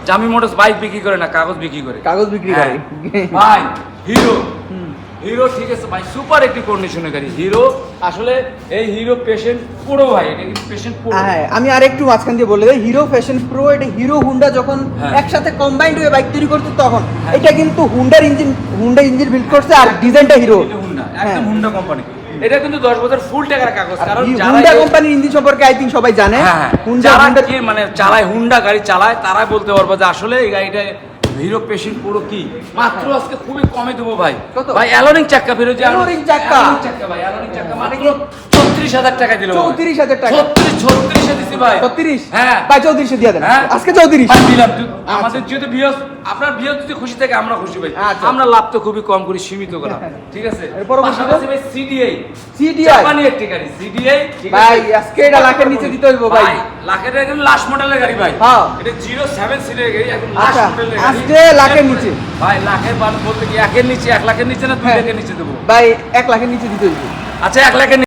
জামি motors bike বিক্রি করে না, কাগজ বিক্রি করে। কাগজ বিক্রি করে ভাই হিরো, হিরো ঠিক আছে ভাই, সুপার একটি কন্ডিশনের গাড়ি হিরো। আসলে এই হিরো পেশেন্ট প্রো ভাই, এটা কিন্তু পেশেন্ট প্রো। হ্যাঁ, আমি আরেকটু মাঝখান দিয়ে বলে দেই, হিরো প্যাশন প্রো এটা হিরো হুন্ডা যখন একসাথে কম্বাইন্ড হয়ে বাইক তৈরি করতে তখন এটা কিন্তু হুন্ডা ইঞ্জিন বিল্ড করছে আর ডিজাইনটা হিরো, হুন্ডা, একদম হুন্ডা কোম্পানি। এটা কিন্তু 10 বছর ফুল টাকার কাগজ, কারণ হুন্ডা কোম্পানির ইঞ্জিন সম্পর্কে আই থিংক সবাই জানে। হুন্ডা কি মানে চালায়, হুন্ডা গাড়ি চালায়, তারাই বলতে পারবে যে আসলে এই গাড়িটা হিরো পেশেন্ট পুরো কি। মাত্র আজকে খুবই কমে দেবো ভাই। ভাই অ্যালোনিং চাক্কা বেরো, যে অ্যালোনিং চাক্কা ভাই, অ্যালোনিং চাক্কা মাত্র 34,000 টাকা দিল। 34,000 টাকা, 36 এ দিছি ভাই। 36, হ্যাঁ ভাই 34 দিয়ে দেন আজকে 34 ভাই দিলাম। আমাদের যদি ভিউয়ার্স, আপনার ভিউয়ার্স যদি খুশি থাকে আমরা খুশি ভাই। আমরা লাভ তো খুবই কম করি, সীমিত করা, ঠিক আছে। পাশাপাশি ভাই সিডিআই জাপানি একটি গাড়ি, সিডিআই ভাই আজকে এটা লাখের নিচে দিতে হইব ভাই। লাখের একদম লাস্ট মডেলের গাড়ি ভাই। হ্যাঁ, এটা 07 সিটের গাড়ি, একদম লাস্ট মডেলের গাড়ি। আজকে লাখের নিচে ভাই, লাখের বলতে কি 1 লাখের নিচে না 2 লাখের নিচে দেবো ভাই? 1 লাখের নিচে দিতে হইব। আচ্ছা 1 লাখের